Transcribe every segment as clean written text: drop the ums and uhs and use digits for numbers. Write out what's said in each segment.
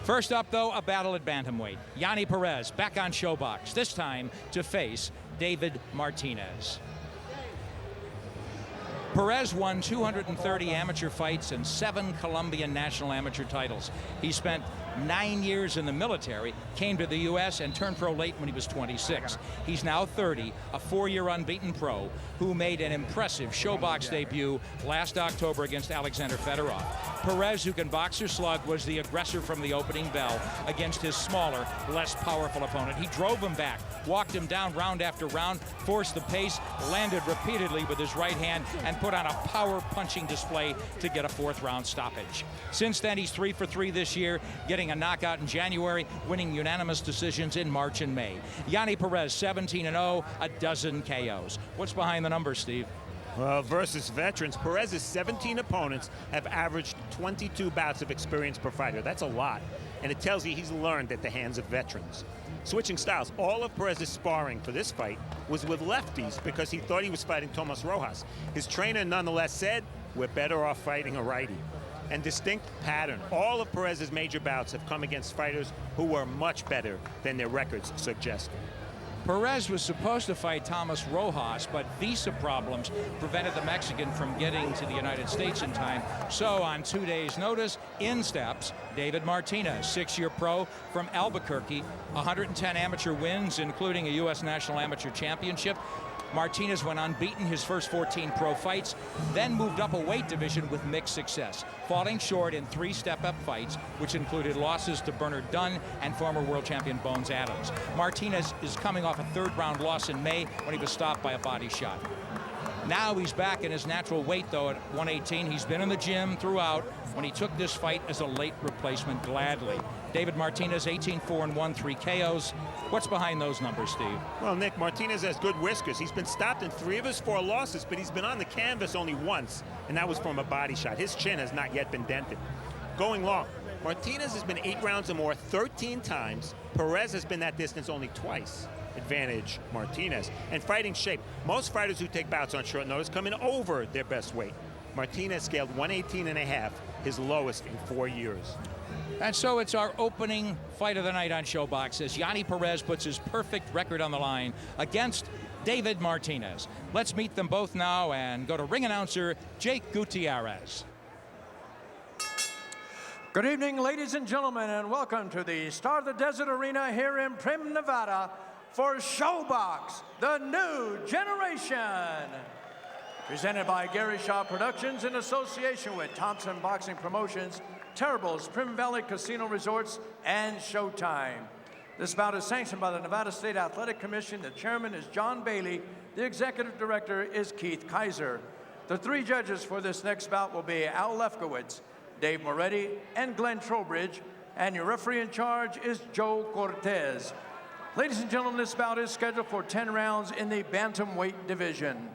First up, though, a battle at bantamweight. YONNY Perez back on ShoBox, this time to face David Martinez. Perez won 230 amateur fights and 7 Colombian national amateur titles. He spent 9 years in the military, came to the U.S. and turned pro late when he was 26. He's now 30, a 4-year unbeaten pro who made an impressive ShoBox debut last October against Alexander Fedorov. Perez, who can box or slug, was the aggressor from the opening bell against his smaller, less powerful opponent. He drove him back, walked him down round after round, forced the pace, landed repeatedly with his right hand, and put on a power punching display to get a 4th round stoppage. Since then, he's 3 for 3 this year, getting a knockout in January, winning unanimous decisions in March and May. YONNY Perez, 17-0, a dozen KOs. What's behind the numbers, Steve? Well, versus veterans, Perez's 17 opponents have averaged 22 bouts of experience per fighter. That's a lot, and it tells you he's learned at the hands of veterans. Switching styles, all of Perez's sparring for this fight was with lefties because he thought he was fighting Tomas Rojas. His trainer nonetheless said, we're better off fighting a righty. And distinct pattern, all of Perez's major bouts have come against fighters who were much better than their records suggest. Perez was supposed to fight Tomas Rojas, but visa problems prevented the Mexican from getting to the United States in time. So on 2 days' notice, in steps David Martinez, 6-year pro from Albuquerque, 110 amateur wins, including a U.S. National Amateur Championship. Martinez went unbeaten his first 14 pro fights, then moved up a weight division with mixed success, falling short in 3 step-up fights, which included losses to Bernard Dunn and former world champion Bones Adams. Martinez is coming off a 3rd round loss in May when he was stopped by a body shot. Now he's back in his natural weight, though, at 118. He's been in the gym throughout. When he took this fight as a late replacement, gladly. David Martinez, 18-4-1, 3 KOs. What's behind those numbers, Steve? Well, Nick, Martinez has good whiskers. He's been stopped in 3 of his 4 losses, but he's been on the canvas only once, and that was from a body shot. His chin has not yet been dented. Going long, Martinez has been 8 rounds or more 13 times. Perez has been that distance only twice. Advantage Martinez. And fighting shape, most fighters who take bouts on short notice come in over their best weight. Martinez scaled 118.5, his lowest in 4 years. And so it's our opening fight of the night on ShoBox as YONNY Perez puts his perfect record on the line against David Martinez. Let's meet them both now and go to ring announcer Jake Gutierrez. Good evening, ladies and gentlemen, and welcome to the Star of the Desert Arena here in Primm, Nevada for ShoBox, the new generation. Presented by Gary Shaw Productions in association with Thompson Boxing Promotions, Terrible's Primm Valley Casino Resorts, and Showtime. This bout is sanctioned by the Nevada State Athletic Commission. The chairman is John Bailey. The executive director is Keith Kaiser. The 3 judges for this next bout will be Al Lefkowitz, Dave Moretti, and Glenn Trowbridge, and your referee in charge is Joe Cortez. Ladies and gentlemen, this bout is scheduled for 10 rounds in the bantamweight division.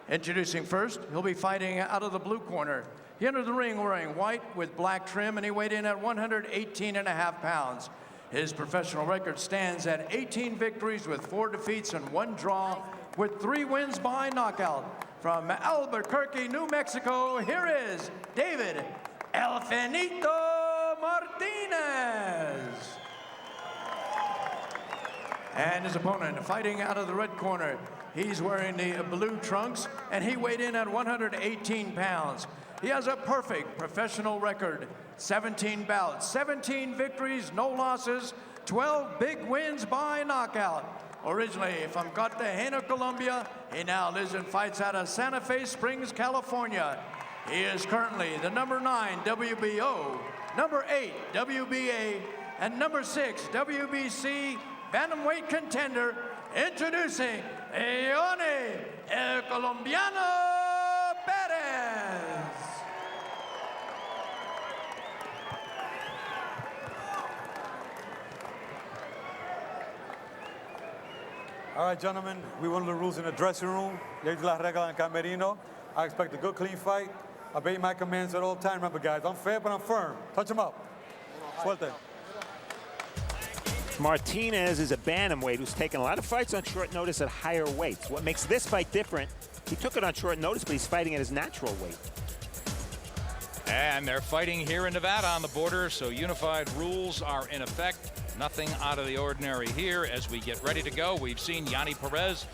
Introducing first, he'll be fighting out of the blue corner. He entered the ring wearing white with black trim, and he weighed in at 118.5 pounds. His professional record stands at 18 victories with 4 defeats and 1 draw, with 3 wins by knockout. From Albuquerque, New Mexico, here is David El Finito Martinez. And his opponent fighting out of the red corner. He's wearing the blue trunks, and he weighed in at 118 pounds. He has a perfect professional record, 17 bouts, 17 victories, no losses, 12 big wins by knockout. Originally from Cartagena, Colombia, he now lives and fights out of Santa Fe Springs, California. He is currently the number 9 WBO, number 8 WBA, and number 6 WBC bantamweight contender. Introducing YONNY El Colombiano Perez. All right, gentlemen, we won the rules in the dressing room. There's la regla en camerino. I expect a good, clean fight. I obey my commands at all time. Remember, guys, I'm fair, but I'm firm. Touch him up. Suerte. Martinez is a bantamweight who's taken a lot of fights on short notice at higher weights. What makes this fight different, he took it on short notice, but he's fighting at his natural weight. And they're fighting here in Nevada on the border, so unified rules are in effect. Nothing out of the ordinary here as we get ready to go. We've seen YONNY Perez.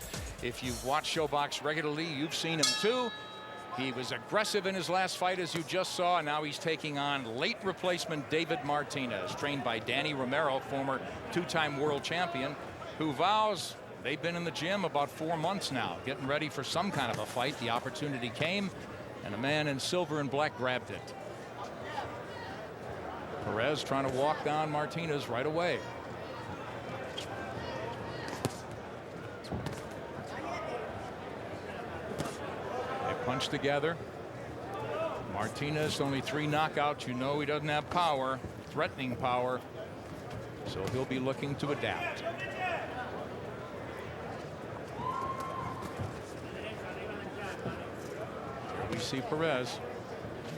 If you've watched ShoBox regularly, you've seen him too. He was aggressive in his last fight, as you just saw, and now he's taking on late replacement David Martinez, trained by Danny Romero, former two-time world champion, who vows they've been in the gym about 4 months now, getting ready for some kind of a fight. The opportunity came, and a man in silver and black grabbed it. Perez trying to walk down Martinez right away. They punch together. Martinez only 3 knockouts. You know he doesn't have power, threatening power, so he'll be looking to adapt. Here we see Perez.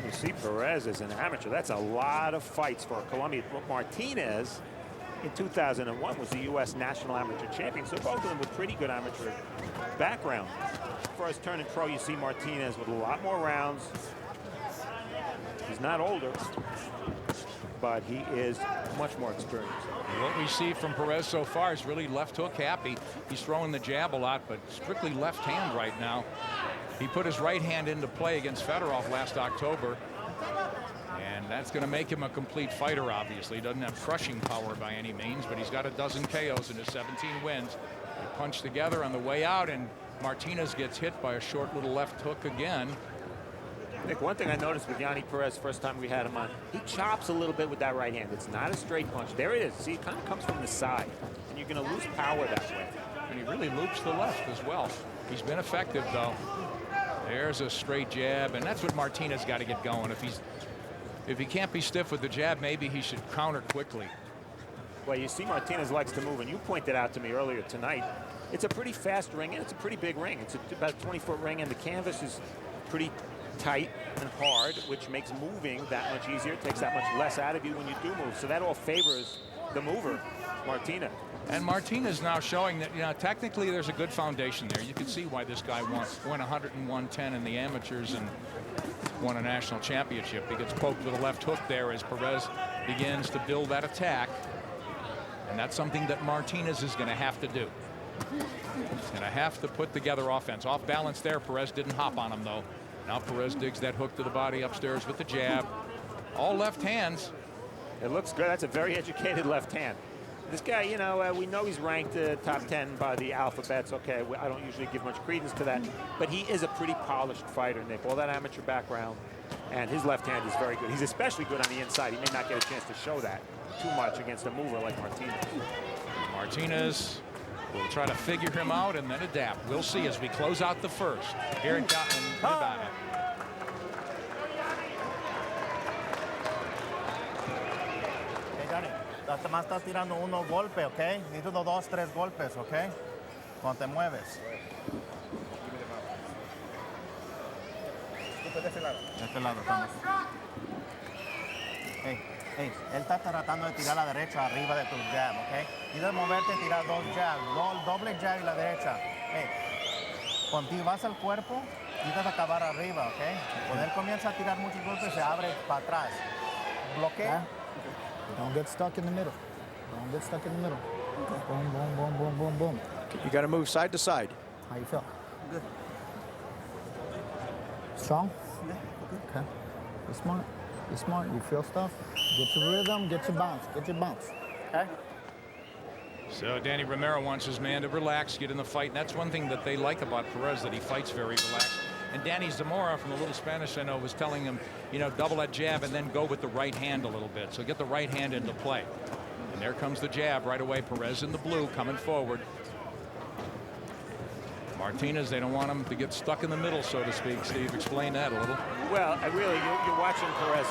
You see Perez as an amateur. That's a lot of fights for Colombia. Martinez in 2001 was the U.S. national amateur champion, so both of them with pretty good amateur background. First turning pro, you see Martinez with a lot more rounds. He's not older, but he is much more experienced. And what we see from Perez so far is really left hook happy. He's throwing the jab a lot, but strictly left hand right now. He put his right hand into play against Fedorov last October, and that's going to make him a complete fighter. Obviously, he doesn't have crushing power by any means, but he's got a dozen KOs in his 17 wins. They punch together on the way out, and Martinez gets hit by a short little left hook again. Nick, one thing I noticed with YONNY Perez first time we had him on, he chops a little bit with that right hand. It's not a straight punch. There it is. See, it kind of comes from the side, and you're going to lose power that way. And he really loops the left as well. He's been effective, though. There's a straight jab, and that's what Martinez got to get going. If he can't be stiff with the jab, maybe he should counter quickly. Well, you see Martinez likes to move, and you pointed out to me earlier tonight, it's a pretty fast ring, and it's a pretty big ring. It's about a 20-foot ring, and the canvas is pretty tight and hard, which makes moving that much easier. It takes that much less out of you when you do move. So that all favors the mover, Martinez. And Martinez now showing that, you know, technically there's a good foundation there. You can see why this guy won 101-10 in the amateurs and won a national championship. He gets poked with a left hook there as Perez begins to build that attack. And that's something that Martinez is going to have to do. He's going to have to put together offense. Off balance there. Perez didn't hop on him, though. Now Perez digs that hook to the body upstairs with the jab. All left hands. It looks good. That's a very educated left hand. This guy, you know, we know he's ranked top 10 by the alphabets. Okay, I don't usually give much credence to that, but he is a pretty polished fighter, Nick. All that amateur background, and his left hand is very good. He's especially good on the inside. He may not get a chance to show that too much against a mover like Martinez. Martinez will try to figure him out and then adapt. We'll see as we close out the first here in Nevada. Hasta más estás tirando uno golpe, ¿ok? Necesito 2, 3 golpes, ¿ok? Cuando te mueves. De este lado estamos. Hey, él está tratando de tirar a la derecha arriba de tu jab, ¿ok? Y de moverte y tirar 2 jabs, doble jab y la derecha. Hey, cuando vas al cuerpo, necesitas acabar arriba, ¿ok? Cuando él comienza a tirar muchos golpes, se abre para atrás. Bloquea. Don't get stuck in the middle. Don't get stuck in the middle. Okay. Boom, boom, boom, boom, boom, boom. You got to move side to side. How you feel? Good. Strong? Yeah, good. Okay. Be smart. Be smart. You feel stuff. Get your rhythm. Get your bounce. Get your bounce. Okay? So Danny Romero wants his man to relax, get in the fight. And that's one thing that they like about Perez, that he fights very relaxed. And Danny Zamora from the little Spanish I know was telling him, you know, double that jab and then go with the right hand a little bit. So get the right hand into play. And there comes the jab right away. Perez in the blue coming forward. Martinez, they don't want him to get stuck in the middle, so to speak. Steve, explain that a little. Well, you're watching Perez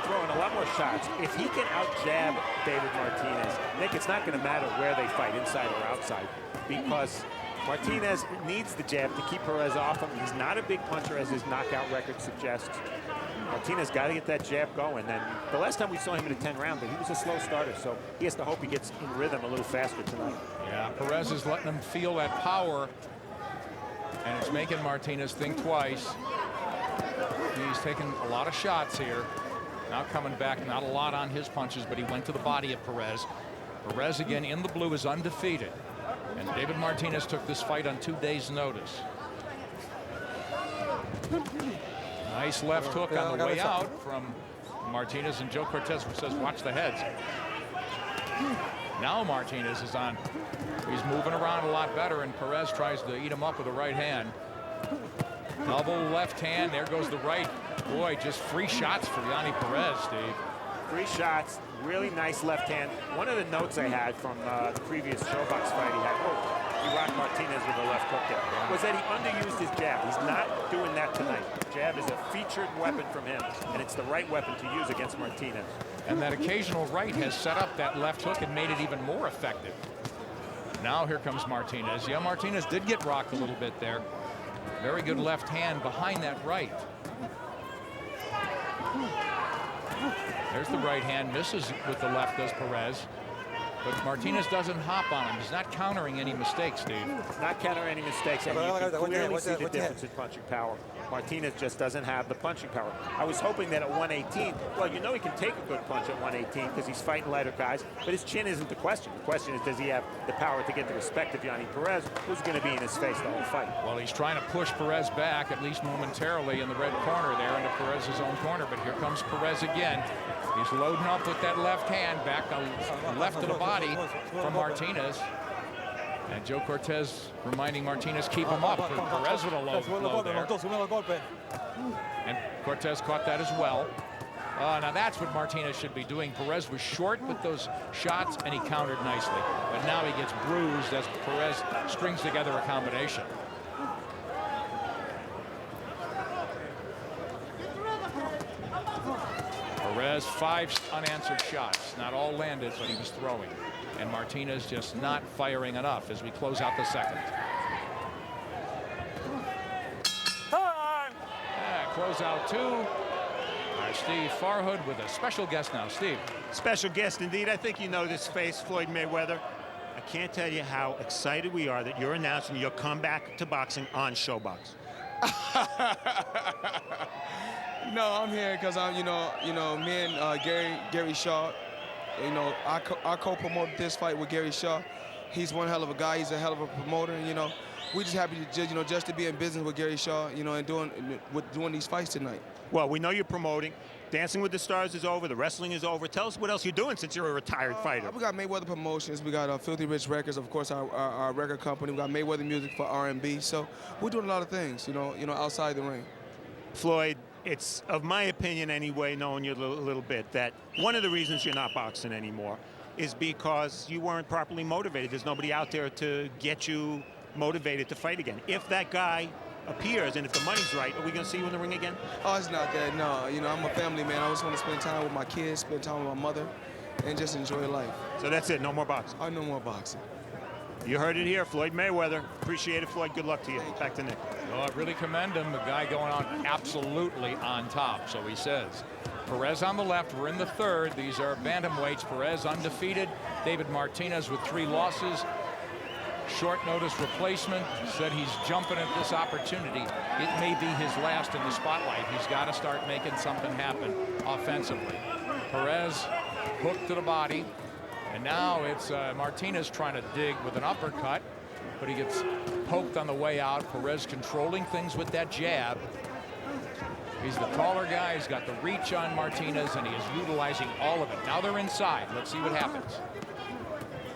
throwing a lot more shots. If he can out-jab David Martinez, Nick, it's not going to matter where they fight, inside or outside, because Martinez needs the jab to keep Perez off him. He's not a big puncher, as his knockout record suggests. Martinez got to get that jab going. And the last time we saw him in a 10-rounder, he was a slow starter, so he has to hope he gets in rhythm a little faster tonight. Yeah, Perez is letting him feel that power, and it's making Martinez think twice. He's taken a lot of shots here. Now coming back, not a lot on his punches, but he went to the body of Perez. Perez again in the blue is undefeated. And David Martinez took this fight on 2 days' notice. Nice left hook on the way out from Martinez, and Joe Cortez says, watch the heads. Now Martinez is on. He's moving around a lot better, and Perez tries to eat him up with the right hand. Double left hand. There goes the right. Boy, just free shots for YONNHY Perez, Steve. Free shots, really nice left hand. One of the notes I had from the previous ShoBox fight he had, he rocked Martinez with a left hook there, was that he underused his jab. He's not doing that tonight. Jab is a featured weapon from him, and it's the right weapon to use against Martinez. And that occasional right has set up that left hook and made it even more effective. Now here comes Martinez. Yeah, Martinez did get rocked a little bit there. Very good left hand behind that right. There's the right hand, misses with the left, does Perez. But Martinez doesn't hop on him. He's not countering any mistakes, Steve. Not countering any mistakes, and you can clearly see the difference in punching power. Martinez just doesn't have the punching power. I was hoping that at 118, well, you know he can take a good punch at 118 because he's fighting lighter guys, but his chin isn't the question. The question is, does he have the power to get the respect of YONNHY Perez, who's going to be in his face the whole fight? Well, he's trying to push Perez back, at least momentarily, in the red corner there into Perez's own corner, but here comes Perez again. He's loading up with that left hand, back left of the body from Martinez. And Joe Cortez reminding Martinez, keep him up. Perez with a low blow there. And Cortez caught that as well. Now that's what Martinez should be doing. Perez was short with those shots, and he countered nicely. But now he gets bruised as Perez strings together a combination. Perez, 5 unanswered shots. Not all landed, but he was throwing. And Martinez just not firing enough as we close out the second. Close out 2. Steve Farhood with a special guest now. Steve. Special guest indeed. I think you know this face, Floyd Mayweather. I can't tell you how excited we are that you're announcing your comeback to boxing on ShoBox. No, I'm here because I'm, me and Gary Shaw, I co-promoted this fight with Gary Shaw. He's one hell of a guy. He's a hell of a promoter. And, we're just happy to just to be in business with Gary Shaw, and doing these fights tonight. Well, we know you're promoting. Dancing with the Stars is over. The wrestling is over. Tell us what else you're doing since you're a retired fighter. We got Mayweather Promotions. We got Filthy Rich Records, of course, our record company. We got Mayweather Music for R&B. So we're doing a lot of things, outside the ring. Floyd, it's of my opinion anyway, knowing you a little bit, that one of the reasons you're not boxing anymore is because you weren't properly motivated. There's nobody out there to get you motivated to fight again. If that guy appears and if the money's right, are we going to see you in the ring again? Oh, it's not that. No, I'm a family man. I just want to spend time with my kids, spend time with my mother, and just enjoy life. So that's it. No more boxing. No more boxing. You heard it here, Floyd Mayweather. Appreciate it, Floyd. Good luck to you. Back to Nick. Well, I really commend him. The guy going on absolutely on top, so he says. Perez on the left. We're in the third. These are bantamweights. Perez undefeated. David Martinez with 3 losses. Short notice replacement. Said he's jumping at this opportunity. It may be his last in the spotlight. He's got to start making something happen offensively. Perez hooked to the body. And now it's Martinez trying to dig with an uppercut, but he gets poked on the way out. Perez controlling things with that jab. He's the taller guy. He's got the reach on Martinez, and he is utilizing all of it. Now they're inside. Let's see what happens.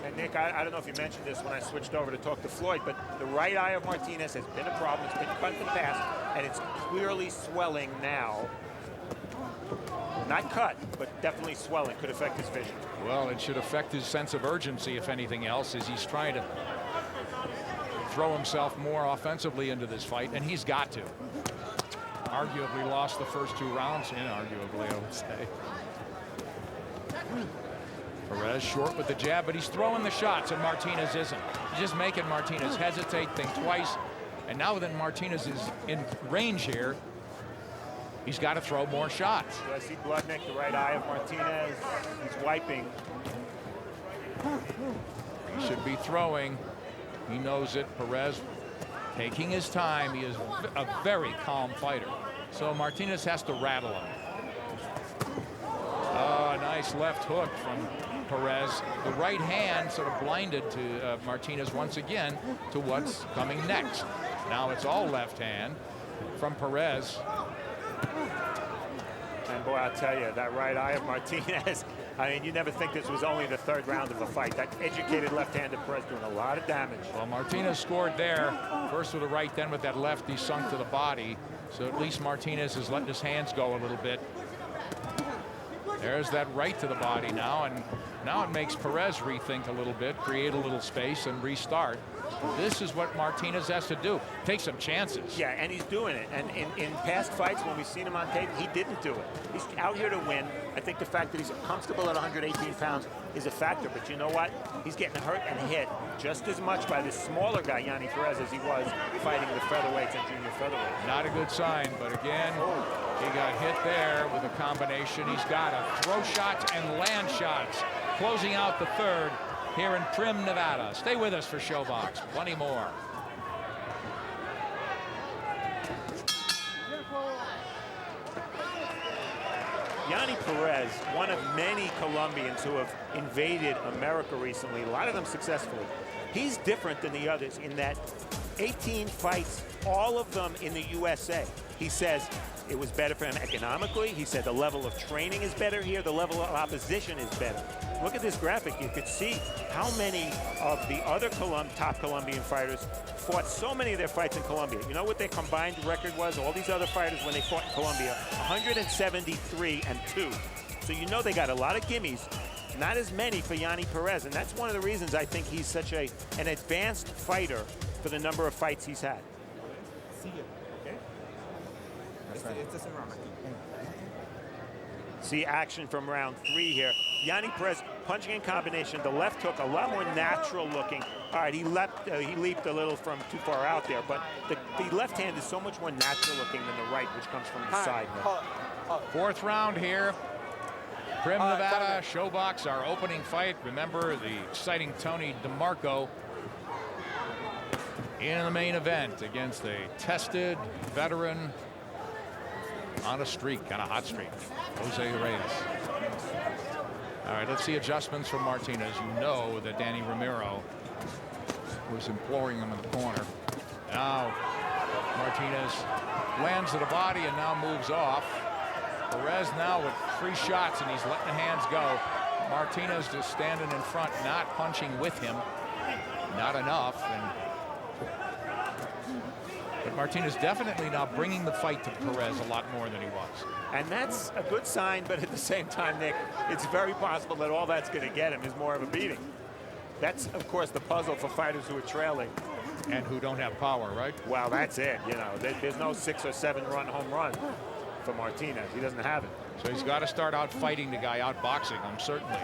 And Nick, I don't know if you mentioned this when I switched over to talk to Floyd, but the right eye of Martinez has been a problem. It's been cut in the past, and it's clearly swelling now. Not cut, but definitely swelling. Could affect his vision. Well, it should affect his sense of urgency, if anything else, as he's trying to throw himself more offensively into this fight, and he's got to. Arguably lost the first 2 rounds, inarguably, I would say. Perez short with the jab, but he's throwing the shots, and Martinez isn't. He's just making Martinez hesitate, think twice, and now that Martinez is in range here, he's got to throw more shots. Do I see blood, Nick? The right eye of Martinez. He's wiping. He should be throwing. He knows it. Perez taking his time. He is a very calm fighter. So Martinez has to rattle him. Oh, nice left hook from Perez. The right hand sort of blinded to Martinez once again to what's coming next. Now it's all left hand from Perez. And boy, I'll tell you, that right eye of Martinez, I mean, you never think this was only the third round of a fight. That educated left-handed Perez doing a lot of damage. Well, Martinez scored there. First with the right, then with that left, he sunk to the body. So at least Martinez is letting his hands go a little bit. There's that right to the body now, and now it makes Perez rethink a little bit, create a little space, and restart. This is what Martinez has to do. Take some chances. Yeah, and he's doing it. And in past fights, when we've seen him on tape, he didn't do it. He's out here to win. I think the fact that he's comfortable at 118 pounds is a factor. But you know what? He's getting hurt and hit just as much by this smaller guy, YONNHY Perez, as he was fighting the featherweights and junior featherweights. Not a good sign, but again, he got hit there with a combination. He's got to throw shots and land shots. Closing out the third here in Primm, Nevada. Stay with us for Showbox. Plenty more. YONNHY Perez, one of many Colombians who have invaded America recently, a lot of them successfully. He's different than the others in that 18 fights, all of them in the USA. He says it was better for him economically. He said the level of training is better here. The level of opposition is better. Look at this graphic. You could see how many of the other top Colombian fighters fought so many of their fights in Colombia. You know what their combined record was? All these other fighters when they fought in Colombia, 173-2. So you know they got a lot of gimmies. Not as many for YONNHY Perez, and that's one of the reasons I think he's such an advanced fighter for the number of fights he's had. See action from round 3 here. YONNHY Perez punching in combination. The left hook, a lot more natural looking. All right, he leaped a little from too far out there, but the left hand is so much more natural looking than the right, which comes from the side. Fourth round here. Primm, Nevada, Showbox, our opening fight. Remember the exciting Tony DeMarco in the main event against a tested veteran on a streak, on a hot streak, Jose Reyes. All right, let's see adjustments from Martinez. You know that Danny Romero was imploring him in the corner. Now Martinez lands to the body and now moves off. Perez now with 3 shots and he's letting the hands go. Martinez just standing in front, not punching with him. Not enough. But Martinez definitely now bringing the fight to Perez a lot more than he was. And that's a good sign, but at the same time, Nick, it's very possible that all that's going to get him is more of a beating. That's, of course, the puzzle for fighters who are trailing. And who don't have power, right? Well, that's it. You know, there's no 6 or 7 run home run for Martinez. He doesn't have it. So he's got to start out fighting the guy, outboxing him, certainly.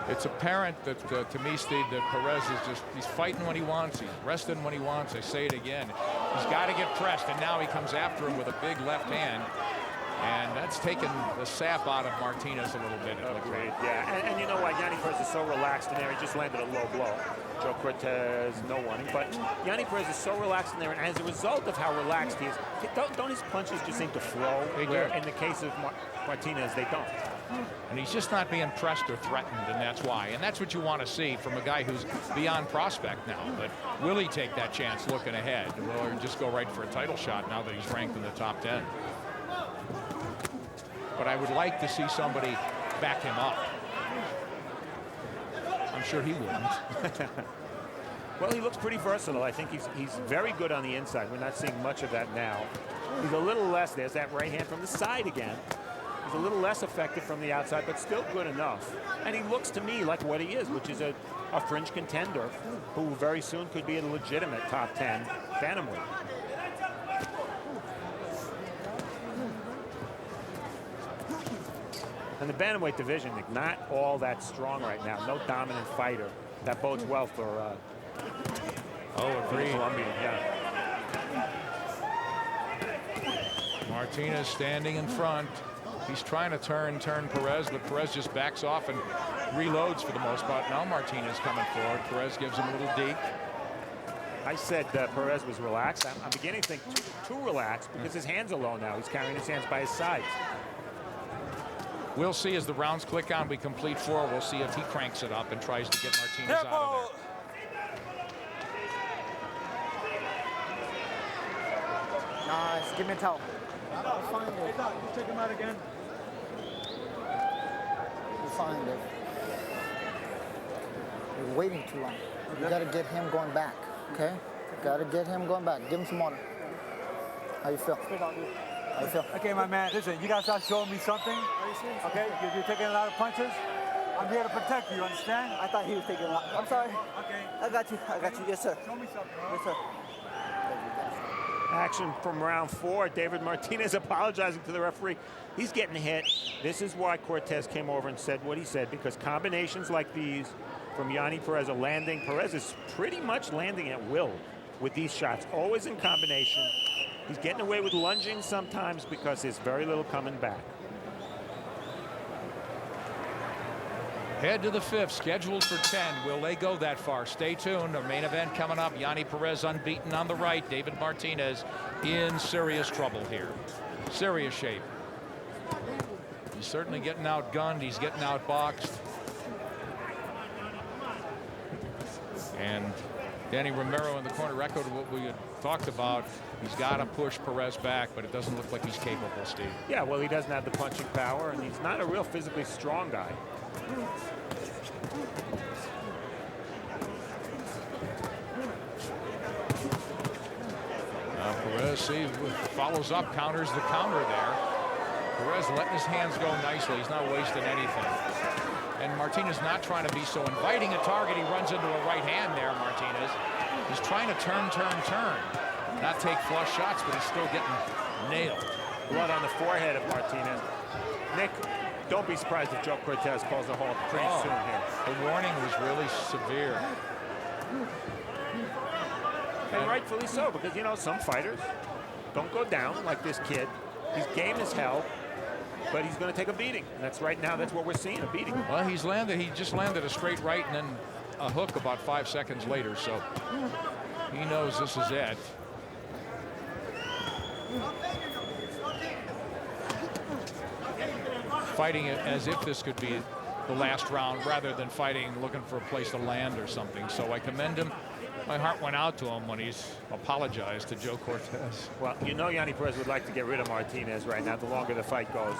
It's apparent that, to me, Steve, that Perez is he's fighting when he wants, he's resting when he wants. I say it again. He's got to get pressed, and now he comes after him with a big left hand. And that's taken the sap out of Martinez a little bit. Agreed, yeah. And you know what? YONNHY Perez is so relaxed in there. He just landed a low blow. Joe Cortez, no one. But YONNHY Perez is so relaxed in there, and as a result of how relaxed he is, don't his punches just seem to flow? Where in the case of Martinez, they don't. And he's just not being pressed or threatened, and that's why. And that's what you want to see from a guy who's beyond prospect now. But will he take that chance looking ahead? Or just go right for a title shot now that he's ranked in the top 10? But I would like to see somebody back him up. I'm sure he wouldn't. Well, he looks pretty versatile. I think he's very good on the inside. We're not seeing much of that now. He's a little less. There's that right hand from the side again. He's a little less effective from the outside, but still good enough. And he looks to me like what he is, which is a fringe contender who very soon could be a legitimate top 10 bantamweight. And the bantamweight division, not all that strong right now. No dominant fighter. That bodes well for agreed. Colombia. Yeah. Martinez standing in front. He's trying to turn Perez, but Perez just backs off and reloads for the most part. Now Martinez coming forward. Perez gives him a little deke. I said Perez was relaxed. I'm beginning to think too relaxed because his hands are low now. He's carrying his hands by his sides. We'll see as the rounds click on. We complete 4. We'll see if he cranks it up and tries to get Martinez out of there. Nice. Give me a towel. I'll find it. You check him out again. We'll find it. You're waiting too long. You got to get him going back, okay? Got to get him going back. Give him some water. How you feel? How you feel? Okay, my man, listen, you gotta start showing me something. Okay, you're taking a lot of punches. I'm here to protect you, understand? I thought he was taking a lot. I'm sorry. Okay. I got you. I got you. Yes, sir. Show me something. Yes, sir. Action from round 4. David Martinez apologizing to the referee. He's getting hit. This is why Cortez came over and said what he said, because combinations like these from YONNY Perez are landing. Perez is pretty much landing at will with these shots, always in combination. He's getting away with lunging sometimes because there's very little coming back. Head to the 5th, scheduled for 10. Will they go that far? Stay tuned. Our main event coming up. YONNY Perez unbeaten on the right. David Martinez in serious trouble here. Serious shape. He's certainly getting outgunned. He's getting outboxed. And Danny Romero in the corner echoed what we had talked about. He's got to push Perez back, but it doesn't look like he's capable, Steve. Yeah, well, he doesn't have the punching power, and he's not a real physically strong guy. Perez, see, follows up, counters the counter there. Perez letting his hands go nicely. He's not wasting anything. And Martinez not trying to be so inviting a target. He runs into a right hand there, Martinez. He's trying to turn. Not take flush shots, but he's still getting nailed. Blood on the forehead of Martinez. Nick, don't be surprised if Joe Cortez calls a halt pretty soon here. The warning was really severe. And rightfully so, because, you know, some fighters don't go down like this kid. He's game as hell, but he's going to take a beating. And that's right now, that's what we're seeing, a beating. Well, he just landed a straight right and then a hook about 5 seconds later, so he knows this is it. Fighting it as if this could be the last round rather than fighting looking for a place to land or something. So I commend him. My heart went out to him when he's apologized to Joe Cortez. Well, you know YONNY Perez would like to get rid of Martinez right now the longer the fight goes.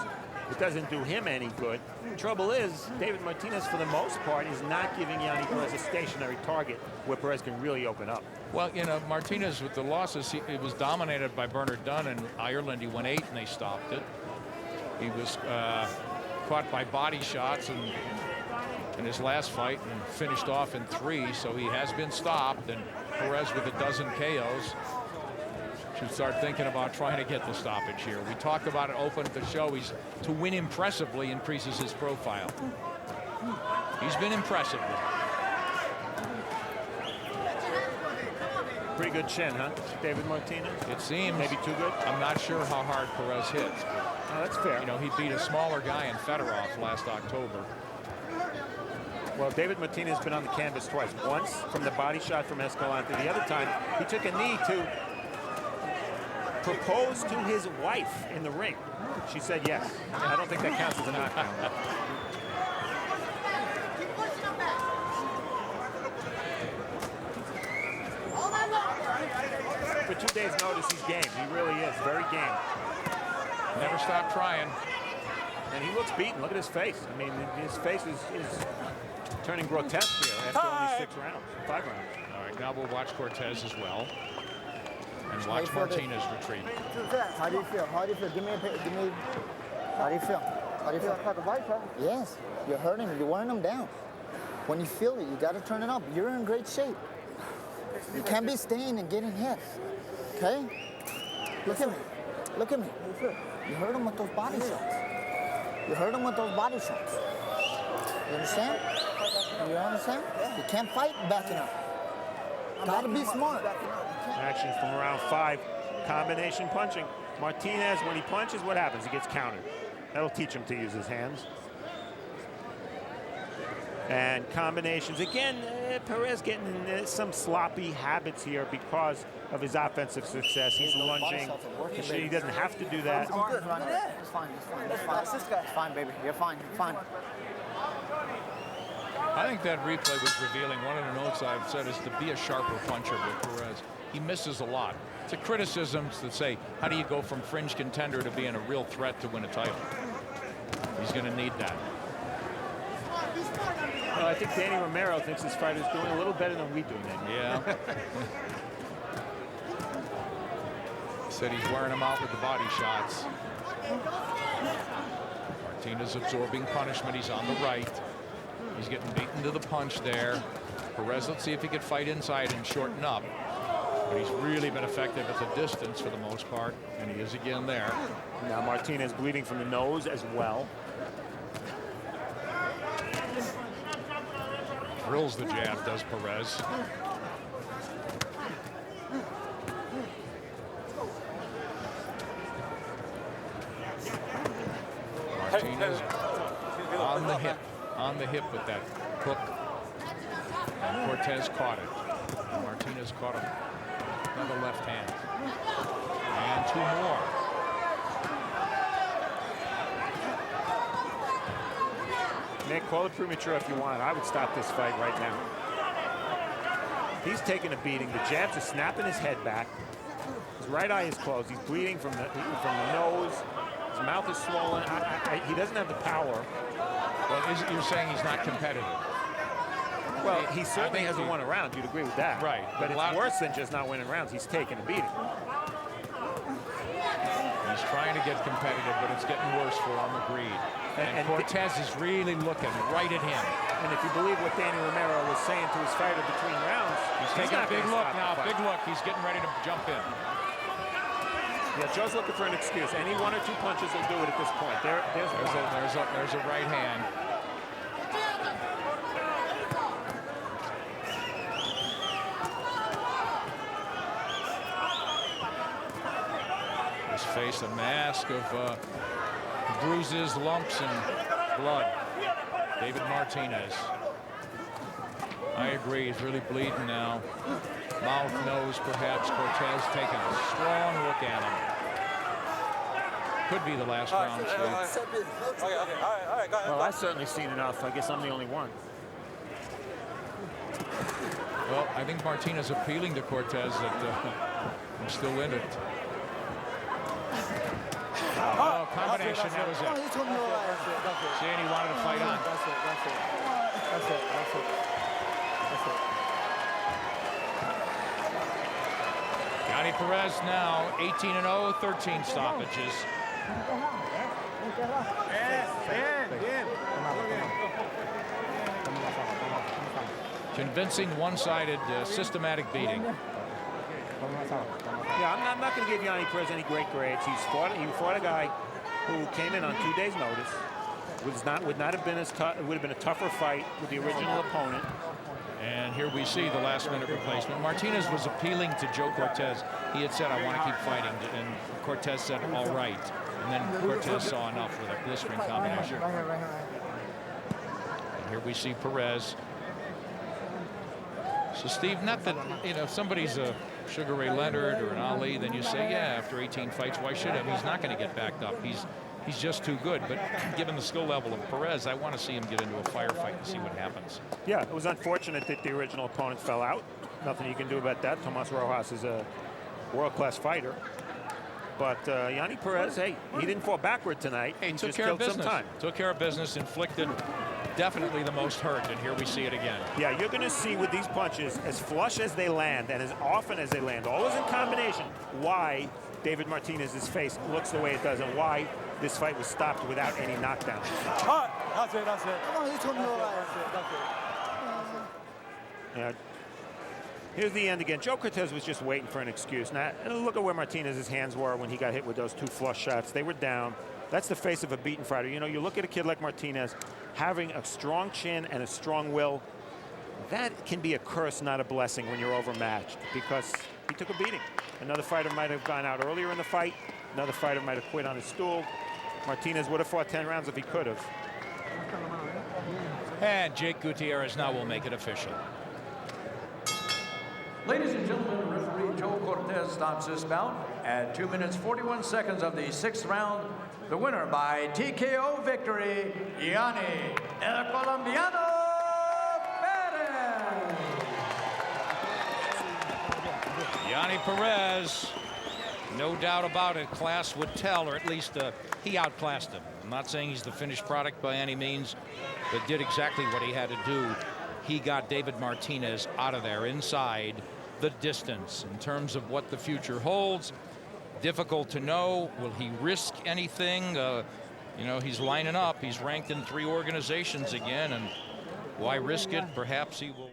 It doesn't do him any good. The trouble is, David Martinez, for the most part, is not giving YONNY Perez a stationary target where Perez can really open up. Well, you know, Martinez with the losses, it was dominated by Bernard Dunn in Ireland. He went 8 and they stopped it. He was caught by body shots in his last fight and finished off in 3, so he has been stopped. And Perez with a dozen KOs should start thinking about trying to get the stoppage here. We talked about it, opened the show. He's to win impressively increases his profile. He's been impressive. Pretty good chin, huh, David Martinez? It seems. Maybe too good? I'm not sure how hard Perez hits. Oh, that's fair. You know, he beat a smaller guy in Fedorov last October. Well, David Martinez has been on the canvas twice. Once from the body shot from Escalante. The other time, he took a knee to propose to his wife in the ring. She said yes. I don't think that counts as a knockdown. For 2 days' notice, he's game. He really is. Very game. Never stop trying. And he looks beaten. Look at his face. I mean, his face is turning grotesque here after only 6 rounds, 5 rounds. All right, now we'll watch Cortez as well. And watch Martinez retreat. How do you feel? How do you feel? Give me. How do you feel? How do you feel? Yes, you're hurting. You're wearing them down. When you feel it, you got to turn it up. You're in great shape. You can't be staying and getting hit. Okay? Look at me. Look at me. You hurt him with those body shots. You hurt him with those body shots. You understand? You understand? You can't fight backing up. Got to be smart. Action from round 5. Combination punching. Martinez, when he punches, what happens? He gets countered. That'll teach him to use his hands. And combinations. Again, Perez getting some sloppy habits here because of his offensive success. He's lunging. He doesn't have to do that. I'm good, Ronnie. It's fine, it's fine, it's fine. It's fine, baby. You're fine, you're fine. I think that replay was revealing. One of the notes I've said is to be a sharper puncher with Perez. He misses a lot. It's a criticism to say, how do you go from fringe contender to being a real threat to win a title? He's going to need that. Well, I think Danny Romero thinks his fighter's doing a little better than we do, man. Yeah. Said he's wearing him out with the body shots. Martinez absorbing punishment. He's on the right. He's getting beaten to the punch there. Perez, let's see if he could fight inside and shorten up. But he's really been effective at the distance for the most part, and he is again there. Now Martinez bleeding from the nose as well. Drills the jab, does Perez. Martinez on the hip with that hook. And Cortez caught it. And Martinez caught him. Another left hand. And two more. Nick, call it premature if you want. I would stop this fight right now. He's taking a beating. The jabs are snapping his head back. His right eye is closed. He's bleeding from the nose. His mouth is swollen. He doesn't have the power. Well, you're saying he's not competitive. Well, he certainly hasn't won a round. You'd agree with that. Right. But it's worse than just not winning rounds. He's taking a beating. He's trying to get competitive, but it's getting worse for him, agreed. And Cortez is really looking right at him. And if you believe what Danny Romero was saying to his fighter between rounds, he's taking a big look now. Big look. He's getting ready to jump in. Yeah, Joe's looking for an excuse. Any one or two punches will do it at this point. There's a right hand. His face, a mask of bruises, lumps, and blood. David Martinez. I agree, he's really bleeding now. Mouth, nose, perhaps. Cortez taking a strong look at him. Could be the last round. Well, I've certainly seen enough. I guess I'm the only one. Well, I think Martinez appealing to Cortez that he's still in it. Oh, combination, that was it. See, and he wanted to fight on. That's it. Yonny Perez now 18-0, 13 stoppages. Convincing, one-sided, systematic beating. Yeah, I'm not going to give Yonny Perez any great grades. He fought a guy who came in on 2 days' notice. Would not have been as tough. It would have been a tougher fight with the original opponent. And here we see the last-minute replacement. Martinez was appealing to Joe Cortez. He had said, I want to keep fighting. And Cortez said, all right. And then Cortez saw enough with a blistering combination. And here we see Perez. So, Steve, not that, if somebody's a Sugar Ray Leonard or an Ali, then you say, yeah, after 18 fights, why should he? He's not going to get backed up. He's just too good. But given the skill level of Perez, I want to see him get into a firefight and see what happens. Yeah, it was unfortunate that the original opponent fell out. Nothing you can do about that. Tomas Rojas is a world-class fighter. But Yonny Perez, hey, he didn't fall backward tonight. He just took care of killed some business. time. Took care of business, inflicted definitely the most hurt, and here we see it again. Yeah, you're going to see with these punches, as flush as they land and as often as they land, always in combination, why David Martinez's face looks the way it does and why this fight was stopped without any knockdown. That's it. Come on, you told me all right. Yeah. Here's the end again. Joe Cortez was just waiting for an excuse. Now, look at where Martinez's hands were when he got hit with those two flush shots. They were down. That's the face of a beaten fighter. You know, you look at a kid like Martinez, having a strong chin and a strong will, that can be a curse, not a blessing when you're overmatched, because he took a beating. Another fighter might have gone out earlier in the fight. Another fighter might have quit on his stool. Martinez would have fought 10 rounds if he could have. And Jake Gutierrez now will make it official. Ladies and gentlemen, referee Joe Cortez stops this bout at 2 minutes 41 seconds of the 6th round. The winner by TKO victory, YONNY El Colombiano Perez. YONNY Perez, no doubt about it, class would tell, or at least he outclassed him. I'm not saying he's the finished product by any means, but did exactly what he had to do. He got David Martinez out of there inside the distance. In terms of what the future holds, difficult to know. Will he risk anything? You know, he's lining up. He's ranked in 3 organizations again, and why risk it? Perhaps he will.